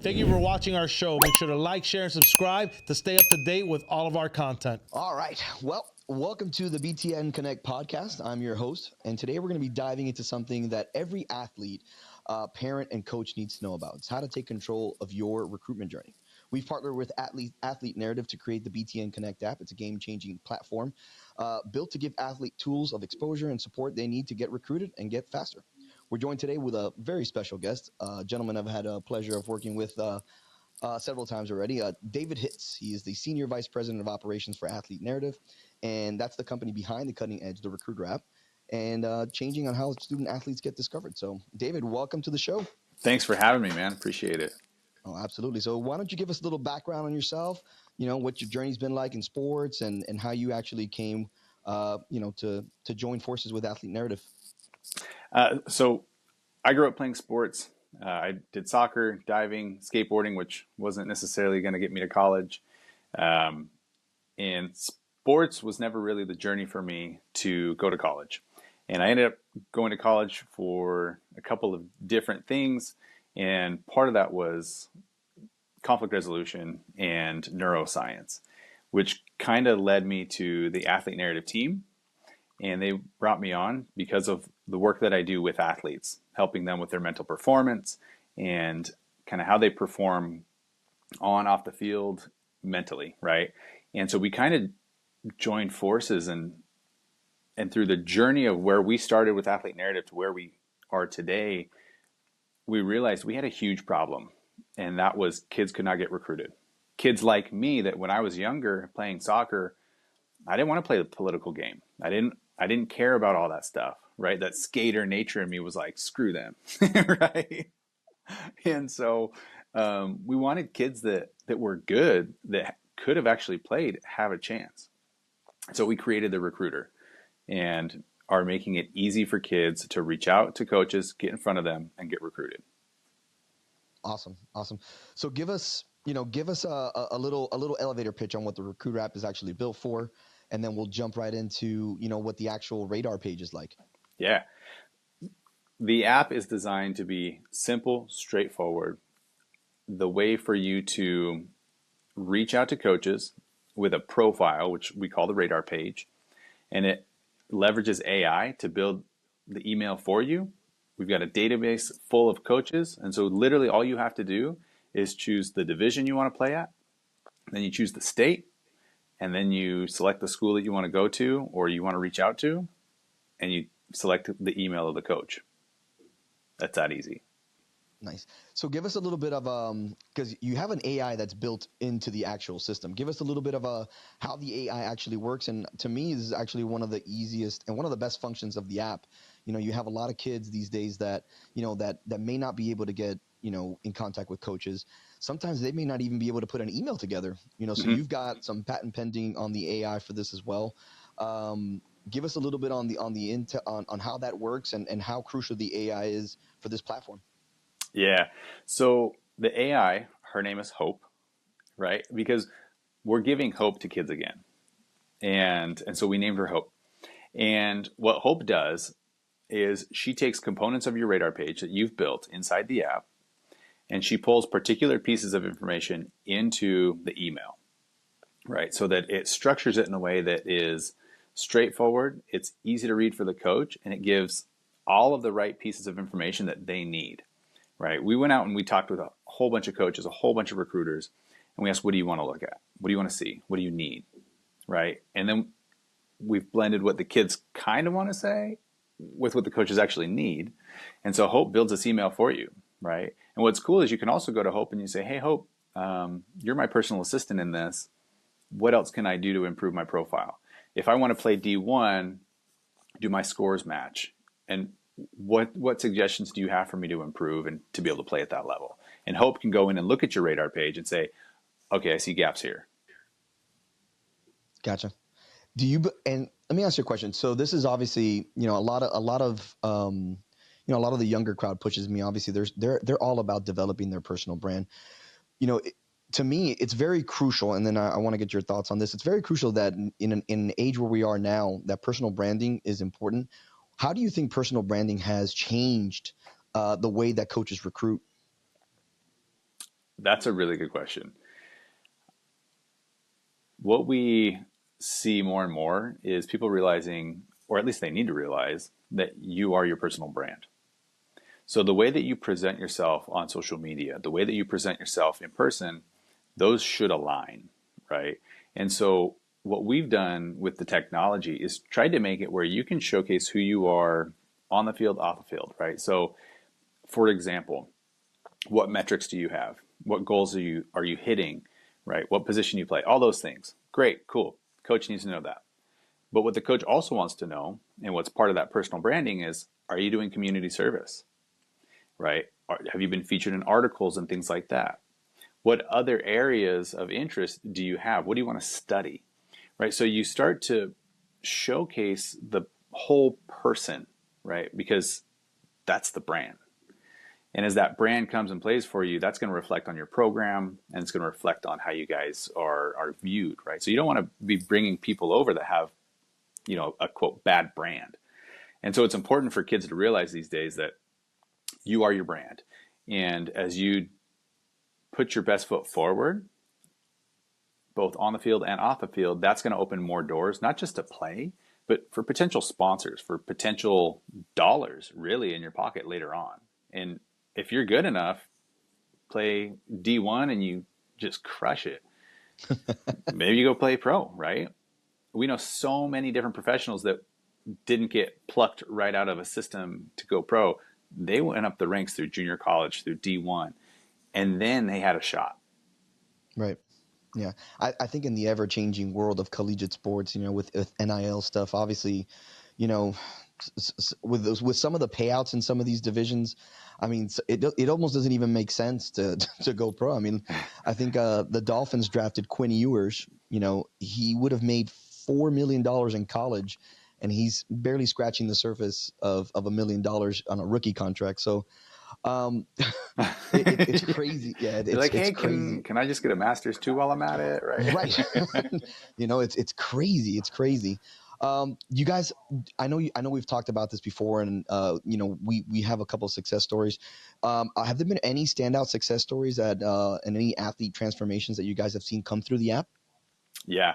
Thank you for watching our show. Make sure to like, share, and subscribe to stay up to date with all of our content. All right. Well, welcome to the BTN Connect podcast. I'm your host, and today we're going to be diving into something that every athlete, parent, and coach needs to know about. It's how to take control of your recruitment journey. We've partnered with Athlete Narrative to create the BTN Connect app. It's a game-changing platform built to give athlete tools of exposure and support they need to get recruited and get faster. We're joined today with a very special guest, a gentleman I've had a pleasure of working with several times already. David Hicks. He is the Senior Vice President of Operations for Athlete Narrative, and that's the company behind the cutting edge, the Recruiter app, and changing on how student athletes get discovered. So, David, welcome to the show. Thanks for having me, man. Appreciate it. Oh, absolutely. So why don't you give us a little background on yourself, what your journey's been like in sports and how you actually came, to join forces with Athlete Narrative. So I grew up playing sports. I did soccer, diving, skateboarding, which wasn't necessarily going to get me to college. And sports was never really the journey for me to go to college. And I ended up going to college for a couple of different things. And part of that was conflict resolution and neuroscience, which kind of led me to the Athlete Narrative team. And they brought me on because of the work that I do with athletes, helping them with their mental performance and kind of how they perform on, off the field mentally, right? And so we kind of joined forces, and through the journey of where we started with Athlete Narrative to where we are today, we realized we had a huge problem, and that was kids could not get recruited. Kids like me, that when I was younger playing soccer, I didn't want to play the political game. I didn't care about all that stuff, right? That skater nature in me was like, screw them, right? And so we wanted kids that were good, that could have actually played, have a chance. So we created the Recruiter and are making it easy for kids to reach out to coaches, get in front of them, and get recruited. Awesome. So give us a little elevator pitch on what the Recruiter app is actually built for, and then we'll jump right into what the actual radar page is like. Yeah. The app is designed to be simple, straightforward. The way for you to reach out to coaches with a profile, which we call the radar page, and it leverages AI to build the email for you. We've got a database full of coaches, and so literally all you have to do is choose the division you want to play at, then you choose the state, and then you select the school that you want to go to or you want to reach out to, and you select the email of the coach. That's that easy. Nice. So give us a little bit of because you have an AI that's built into the actual system. Give us a little bit of how the AI actually works. And to me, this is actually one of the easiest and one of the best functions of the app. You have a lot of kids these days that that may not be able to get in contact with coaches. Sometimes they may not even be able to put an email together. So you've got some patent pending on the AI for this as well. Give us a little bit on how that works and how crucial the AI is for this platform. Yeah. So the AI, her name is Hope, right? Because we're giving hope to kids again. And so we named her Hope. And what Hope does is she takes components of your radar page that you've built inside the app, and she pulls particular pieces of information into the email, right? So that it structures it in a way that is straightforward, it's easy to read for the coach, and it gives all of the right pieces of information that they need. Right. We went out and we talked with a whole bunch of coaches, a whole bunch of recruiters, and we asked, what do you want to look at? What do you want to see? What do you need? Right. And then we've blended what the kids kind of want to say with what the coaches actually need. And so Hope builds this email for you. Right. And what's cool is you can also go to Hope and you say, hey, Hope, you're my personal assistant in this. What else can I do to improve my profile? If I want to play D1, do my scores match? And what suggestions do you have for me to improve and to be able to play at that level? And Hope can go in and look at your radar page and say, okay, I see gaps here. Gotcha. And let me ask you a question. So this is obviously, a lot of the younger crowd pushes me. Obviously they're all about developing their personal brand. To me, it's very crucial. And then I want to get your thoughts on this. It's very crucial that in an age where we are now, that personal branding is important. How do you think personal branding has changed the way that coaches recruit? That's a really good question. What we see more and more is people realizing, or at least they need to realize, that you are your personal brand. So the way that you present yourself on social media, the way that you present yourself in person, those should align, right? And so what we've done with the technology is tried to make it where you can showcase who you are on the field, off the field, right? So for example, what metrics do you have? What goals are you hitting, right? What position you play? All those things. Great, cool. Coach needs to know that. But what the coach also wants to know, and what's part of that personal branding is, are you doing community service, right? Have you been featured in articles and things like that? What other areas of interest do you have? What do you want to study, right? So you start to showcase the whole person, right? Because that's the brand. And as that brand comes and plays for you, that's going to reflect on your program, and it's going to reflect on how you guys are viewed, right? So you don't want to be bringing people over that have, a quote, bad brand. And so it's important for kids to realize these days that you are your brand. And as you put your best foot forward, both on the field and off the field, that's going to open more doors, not just to play, but for potential sponsors, for potential dollars really in your pocket later on. And if you're good enough, play D1 and you just crush it, maybe you go play pro, right? We know so many different professionals that didn't get plucked right out of a system to go pro. They went up the ranks through junior college, through D1, and then they had a shot. Right. Yeah. I think in the ever changing world of collegiate sports, with NIL stuff, obviously, with some of the payouts in some of these divisions, I mean, it almost doesn't even make sense to go pro. I mean, I think the Dolphins drafted Quinn Ewers. He would have made $4 million in college, and he's barely scratching the surface of $1 million on a rookie contract. So it's crazy. Yeah, You're like, hey, it's crazy. can I just get a master's too while I'm at it? Right. It's crazy. It's crazy. You guys, I know we've talked about this before, and we have a couple of success stories. Have there been any standout success stories and any athlete transformations that you guys have seen come through the app? Yeah.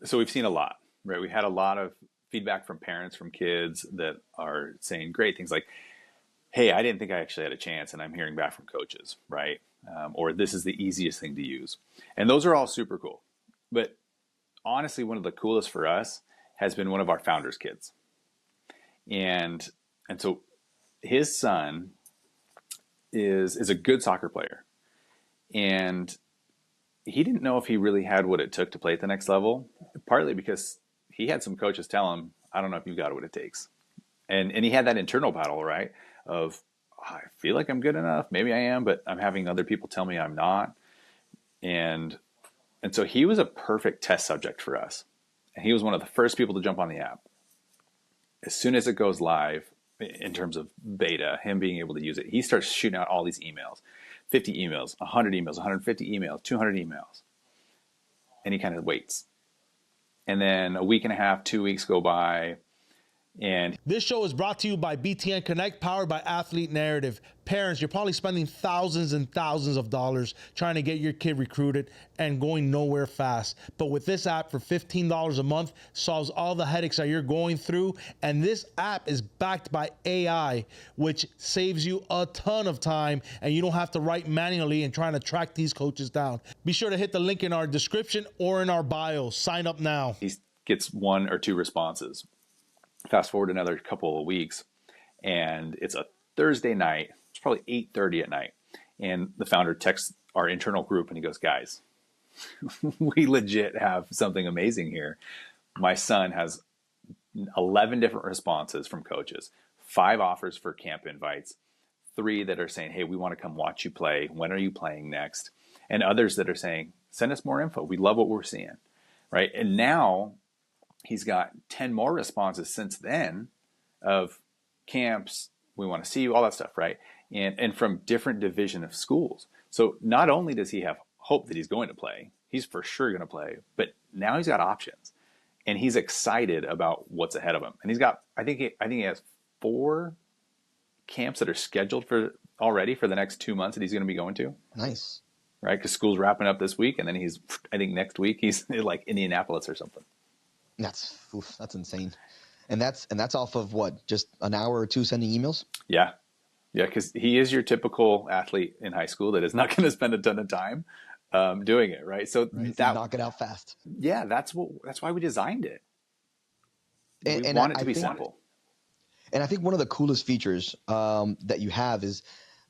So we've seen a lot, right? We had a lot of feedback from parents, from kids that are saying great things like, hey, I didn't think I actually had a chance, and I'm hearing back from coaches, right? Or this is the easiest thing to use. And those are all super cool. But honestly, one of the coolest for us has been one of our founders' kids. And so his son is a good soccer player. And he didn't know if he really had what it took to play at the next level, partly because he had some coaches tell him, I don't know if you've got what it takes. And he had that internal battle, right? Of, I feel like I'm good enough. Maybe I am, but I'm having other people tell me I'm not. And so he was a perfect test subject for us. And he was one of the first people to jump on the app. As soon as it goes live, in terms of beta, him being able to use it, he starts shooting out all these emails, 50 emails, 100 emails, 150 emails, 200 emails. And he kind of waits. And then a week and a half, 2 weeks go by. And this show is brought to you by BTN Connect, powered by Athlete Narrative. Parents, you're probably spending thousands and thousands of dollars trying to get your kid recruited and going nowhere fast. But with this app for $15 a month, solves all the headaches that you're going through. And this app is backed by AI, which saves you a ton of time, and you don't have to write manually and trying to track these coaches down. Be sure to hit the link in our description or in our bio. Sign up now. He gets 1 or 2 responses. Fast forward another couple of weeks, and it's a Thursday night. It's probably 8:30 at night, and the founder texts our internal group, and he goes, guys, we legit have something amazing here. My son has 11 different responses from coaches, 5 offers for camp invites, 3 that are saying, hey, we want to come watch you play. When are you playing next? And others that are saying, send us more info. We love what we're seeing, right? And now he's got 10 more responses since then of camps, we want to see you, all that stuff, right? And from different division of schools. So not only does he have hope that he's going to play, he's for sure going to play, but now he's got options. And he's excited about what's ahead of him. And he's got, I think he has 4 camps that are scheduled for already for the next 2 months that he's going to be going to. Nice. Right? Because school's wrapping up this week, and then I think next week he's like Indianapolis or something. That's insane. And that's off of what, just an hour or two sending emails? Yeah. Yeah, because he is your typical athlete in high school that is not going to spend a ton of time doing it, right? So knock it out fast. Yeah, that's why we designed it. We And want it to be simple. And I think one of the coolest features that you have is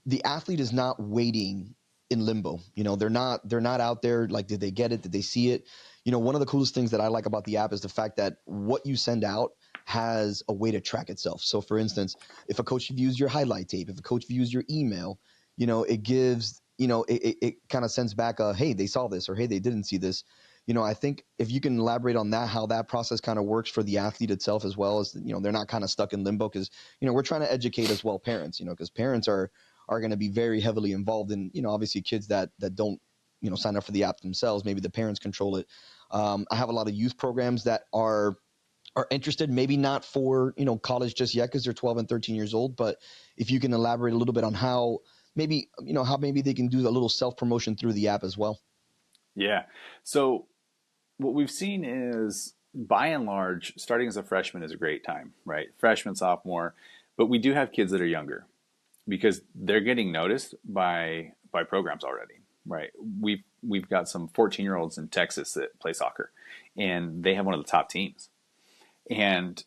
the athlete is not waiting in limbo. They're not out there like, did they get it? Did they see it? One of the coolest things that I like about the app is the fact that what you send out has a way to track itself. So for instance, if a coach views your highlight tape, if a coach views your email, it gives, it kind of sends back a, hey, they saw this, or hey, they didn't see this. I think if you can elaborate on that, how that process kind of works for the athlete itself, as well as, they're not kind of stuck in limbo, because, we're trying to educate as well parents, because parents are going to be very heavily involved in, obviously kids that don't, sign up for the app themselves. Maybe the parents control it. I have a lot of youth programs that are interested, maybe not for, college just yet, because they're 12 and 13 years old. But if you can elaborate a little bit on how maybe they can do a little self-promotion through the app as well. Yeah. So what we've seen is, by and large, starting as a freshman is a great time, right? Freshman, sophomore, but we do have kids that are younger because they're getting noticed by programs already, right? We've got some 14-year-olds in Texas that play soccer, and they have one of the top teams. And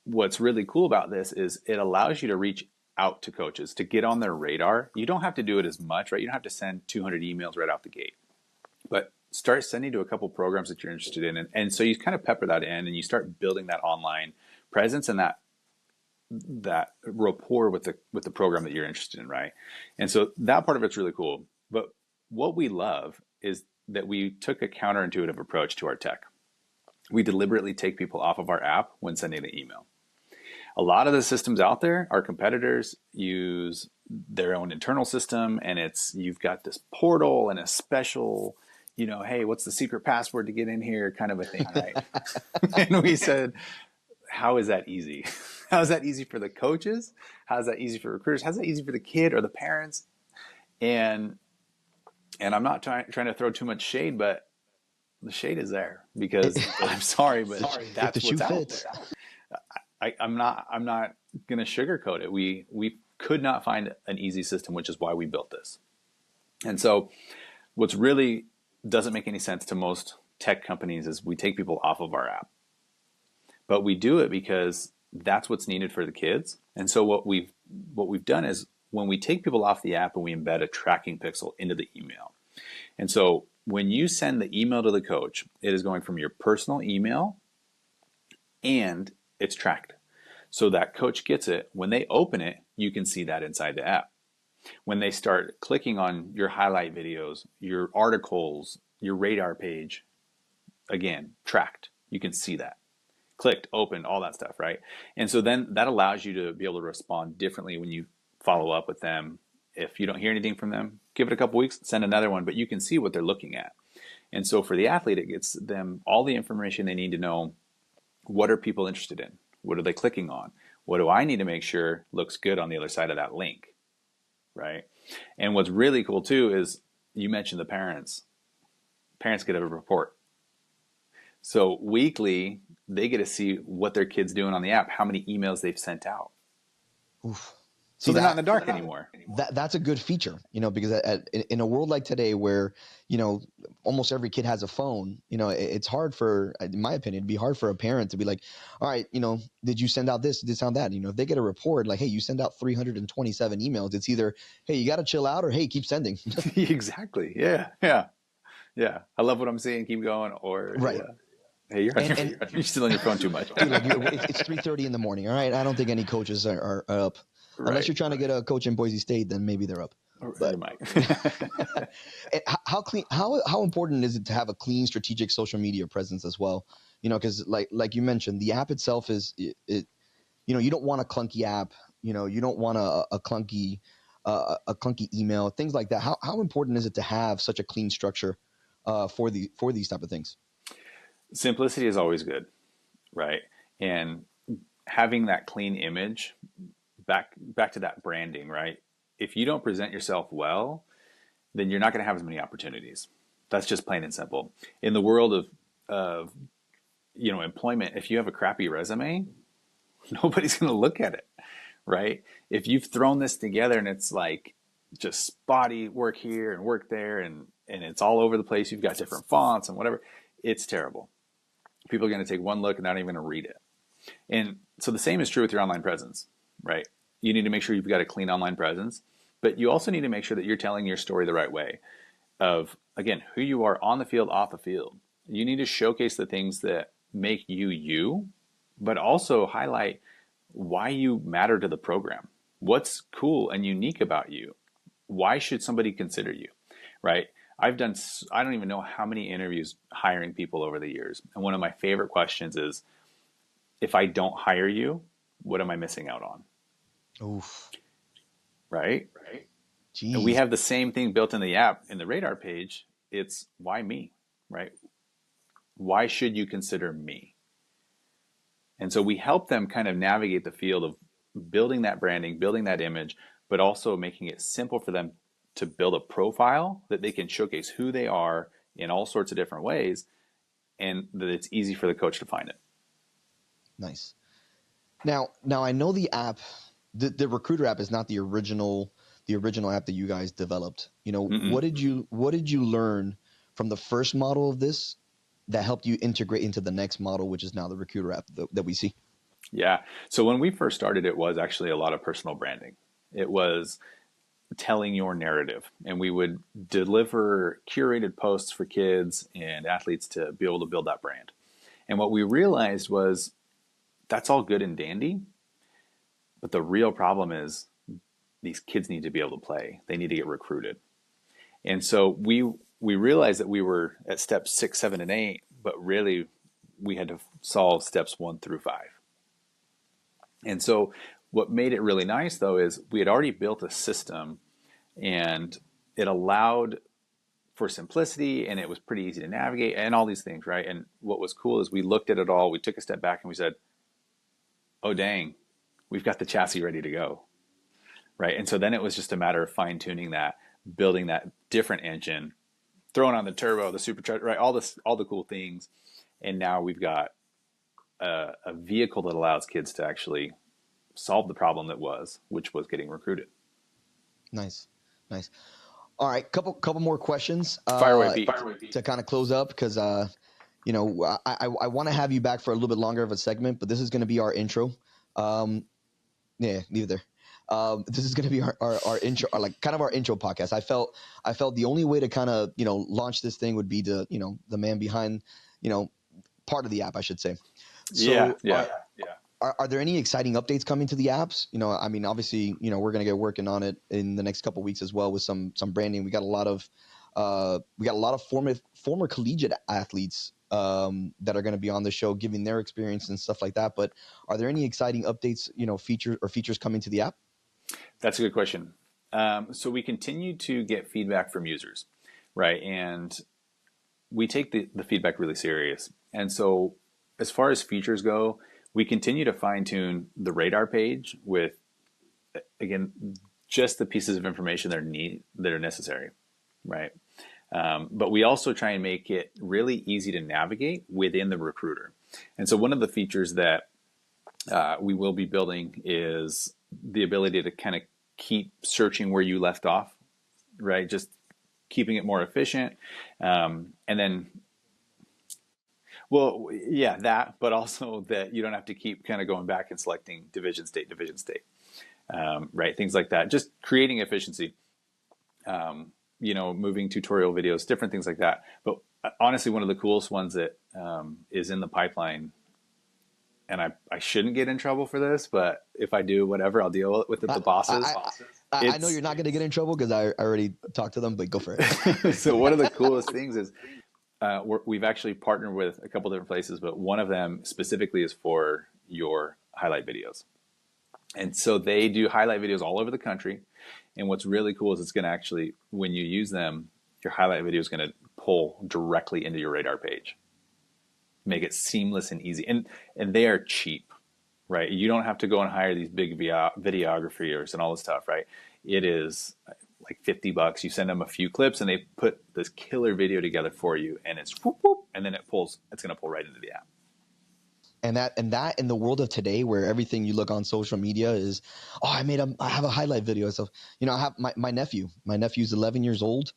what's really cool about this is it allows you to reach out to coaches, to get on their radar. You don't have to do it as much, right? You don't have to send 200 emails right out the gate, but start sending to a couple programs that you're interested in. And so you kind of pepper that in, and you start building that online presence and that rapport with the program that you're interested in, right? And so that part of it's really cool. But what we love is that we took a counterintuitive approach to our tech. We deliberately take people off of our app when sending the email. A lot of the systems out there, our competitors use their own internal system, and you've got this portal and a special, hey, what's the secret password to get in here kind of a thing, right? And we said, how is that easy? How is that easy for the coaches? How is that easy for recruiters? How is that easy for the kid or the parents? And I'm not trying to throw too much shade, but the shade is there because I'm sorry, but that's what's out there. I'm not going to sugarcoat it. We could not find an easy system, which is why we built this. And so what's really doesn't make any sense to most tech companies is we take people off of our app. But we do it because that's what's needed for the kids. And so what we've done is when we take people off the app and we embed a tracking pixel into the email. And so when you send the email to the coach, it is going from your personal email and it's tracked. So that coach gets it. When they open it, you can see that inside the app. When they start clicking on your highlight videos, your articles, your radar page, again, tracked. You can see that. Clicked, opened, all that stuff, right? And so then that allows you to be able to respond differently when you follow up with them. If you don't hear anything from them, give it a couple weeks, send another one, but you can see what they're looking at. And so for the athlete, it gets them all the information they need to know. What are people interested in? What are they clicking on? What do I need to make sure looks good on the other side of that link, right? And what's really cool too is you mentioned the parents. Parents get a report. So weekly, they get to see what their kid's doing on the app, how many emails they've sent out. Oof. So they're not in the dark anymore. That's a good feature, because in a world like today where, almost every kid has a phone, it's hard for, in my opinion, it'd be hard for a parent to be like, all right, did you send out this? Did you send that? If they get a report like, hey, you send out 327 emails, it's either, hey, you got to chill out, or hey, keep sending. Exactly. Yeah. I love what I'm seeing. Keep going. Or right. Hey, you're still on your phone too much. Dude, it's 3:30 in the morning. All right. I don't think any coaches are up. Right, unless you're trying to get a coach in Boise State, then maybe they're up. But, might. how important is it to have a clean strategic social media presence as well? Because like you mentioned, the app itself is it. You don't want a clunky app. You don't want a clunky email, things like that. How important is it to have such a clean structure for these type of things? Simplicity is always good, right? And having that clean image. Back to that branding, right? if you don't present yourself well, then you're not going to have as many opportunities. That's just plain and simple. In the world of employment, if you have a crappy resume, nobody's going to look at it, right? If you've thrown this together and it's like just spotty work here and work there, and it's all over the place, you've got different fonts and whatever, it's terrible. People are going to take one look and not even going to read it. And so the same is true with your online presence, right? You need to make sure you've got a clean online presence, but you also need to make sure that you're telling your story the right way of, again, who you are on the field, off the field. You need to showcase the things that make you you, but also highlight why you matter to the program. What's cool and unique about you? Why should somebody consider you, right? I don't even know how many interviews hiring people over the years. And one of my favorite questions is, if I don't hire you, what am I missing out on? Oof. Right? Jeez. And we have the same thing built in the app, in the radar page. It's why me, right? Why should you consider me? And so we help them kind of navigate the field of building that branding, building that image, but also making it simple for them to build a profile that they can showcase who they are in all sorts of different ways, and that it's easy for the coach to find it. Nice. Now I know the app, the Recruiter app is not the original app that you guys developed. What did you learn from the first model of this that helped you integrate into the next model, which is now the Recruiter app that we see? Yeah. So when we first started, it was actually a lot of personal branding. It was telling your narrative, and we would deliver curated posts for kids and athletes to be able to build that brand. And what we realized was that's all good and dandy, but the real problem is these kids need to be able to play. They need to get recruited. And so we realized that we were at steps 6, 7, and 8, but really we had to solve steps 1 through 5. And so what made it really nice, though, is we had already built a system, and it allowed for simplicity, and it was pretty easy to navigate and all these things, right? And what was cool is we looked at it all, we took a step back, and we said, oh, dang, we've got the chassis ready to go, right? And so then it was just a matter of fine-tuning that, building that different engine, throwing on the turbo, the supercharger, right? All the cool things. And now we've got a vehicle that allows kids to actually solve the problem which was getting recruited. Nice. All right, couple more questions. Fire away, Pete. To kind of close up, because I want to have you back for a little bit longer of a segment, but this is going to be our intro. Leave it there. This is going to be our intro, kind of our intro podcast. I felt the only way to kind of launch this thing would be to the man behind part of the app, I should say. So, yeah. Are there any exciting updates coming to the apps? Obviously, we're going to get working on it in the next couple of weeks as well with some branding. We got a lot of former collegiate athletes that are going to be on the show, giving their experience and stuff like that. But are there any exciting updates, features coming to the app? That's a good question. So we continue to get feedback from users, right? And we take the feedback really serious. And so as far as features go, we continue to fine tune the radar page with, again, just the pieces of information that are necessary, right? But we also try and make it really easy to navigate within the recruiter. And so one of the features that we will be building is the ability to kind of keep searching where you left off, right? Just keeping it more efficient. And then, well, yeah, that, but also that you don't have to keep kind of going back and selecting division state, right? Things like that. Just creating efficiency, moving tutorial videos, different things like that. But honestly, one of the coolest ones that is in the pipeline, and I shouldn't get in trouble for this, but if I do, whatever, I'll deal with it. The bosses. I know you're not going to get in trouble because I already talked to them, but go for it. So one of the coolest things is we've actually partnered with a couple different places, but one of them specifically is for your highlight videos. And so they do highlight videos all over the country. And what's really cool is it's going to actually, when you use them, your highlight video is going to pull directly into your radar page. Make it seamless and easy. And they are cheap, right? You don't have to go and hire these big videographers and all this stuff, right? it is like $50. You send them a few clips and they put this killer video together for you, and it's whoop, whoop, and then it's going to pull right into the app. And that in the world of today, where everything you look on social media is, oh, I have a highlight video. So, I have my nephew's 11 years old,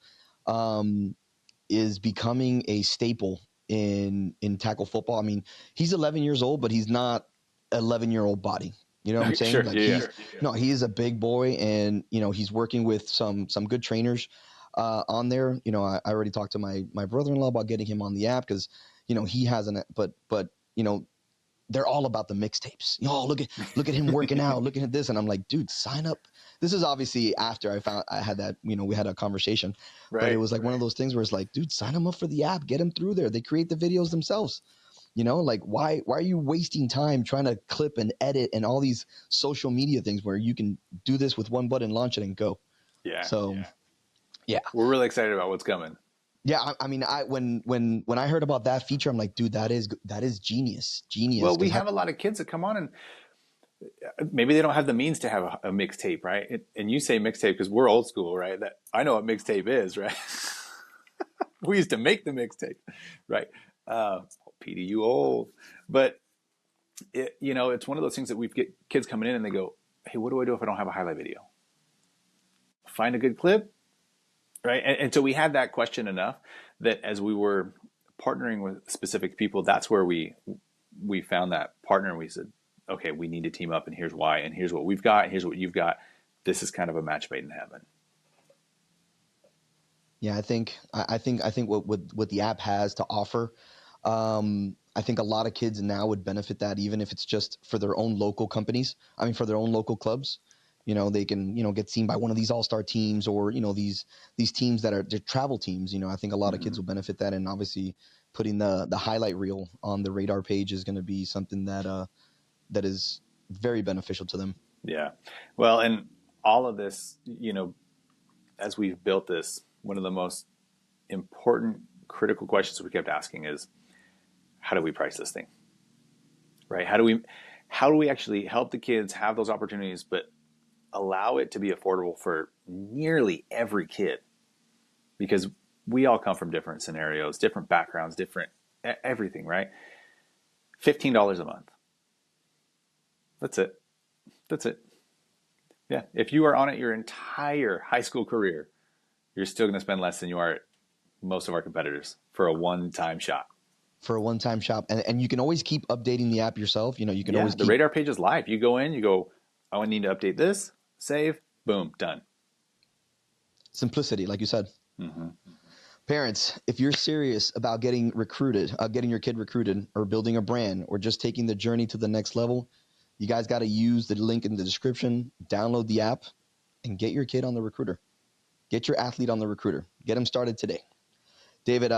is becoming a staple in tackle football. I mean, he's 11 years old, but he's not 11-year-old body. You know what I'm saying? Sure, Like yeah. No, he is a big boy, and he's working with some good trainers on there. I already talked to my brother-in-law about getting him on the app, because he hasn't, but they're all about the mixtapes. Look at him working out, looking at this. And I'm like, dude, sign up. This is obviously after I had that, we had a conversation, but it was like one of those things where it's like, dude, sign them up for the app, get them through there. They create the videos themselves. Like why are you wasting time trying to clip and edit and all these social media things where you can do this with one button, launch it and go. Yeah. So yeah. We're really excited about what's coming. Yeah, I mean, when I heard about that feature, I'm like, dude, that is genius. Well, we have a lot of kids that come on, and maybe they don't have the means to have a mixtape, right? And you say mixtape because we're old school, right? That I know what mixtape is, right? We used to make the mixtape, right? Petey, you old, but it's one of those things that we get kids coming in and they go, "Hey, what do I do if I don't have a highlight video? Find a good clip." Right. And so we had that question enough that as we were partnering with specific people, that's where we found that partner, and we said, okay, we need to team up, and here's why, and here's what we've got, and here's what you've got. This is kind of a match made in heaven. Yeah, I think what the app has to offer, I think a lot of kids now would benefit that, even if it's just for their own local companies. I mean, for their own local clubs. They can, get seen by one of these all-star teams, or, these teams that are travel teams. I think a lot of kids will benefit that. And obviously putting the highlight reel on the radar page is going to be something that is very beneficial to them. Yeah. Well, and all of this, as we've built this, one of the most important, critical questions we kept asking is, how do we price this thing? Right? How do we actually help the kids have those opportunities, but allow it to be affordable for nearly every kid, because we all come from different scenarios, different backgrounds, different everything, right? $15 a month. That's it. Yeah. If you are on it your entire high school career, you're still going to spend less than you are at most of our competitors for a one-time shop. And you can always keep updating the app yourself. You can always the radar page is live. You go in, you go, oh, I need to update this. Save, boom, done. Simplicity, like you said. Mm-hmm. Parents, if you're serious about getting your kid recruited, or building a brand, or just taking the journey to the next level, you guys got to use the link in the description, download the app, and get your kid on the recruiter. Get your athlete on the recruiter. Get them started today. David,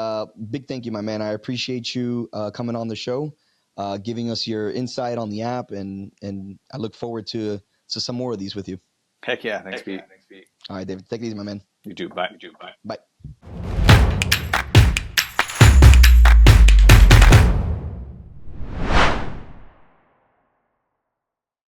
big thank you, my man. I appreciate you coming on the show, giving us your insight on the app, and I look forward to some more of these with you. Heck yeah. Thanks, Pete. All right, David. Take it easy, my man. You too. Bye. Bye.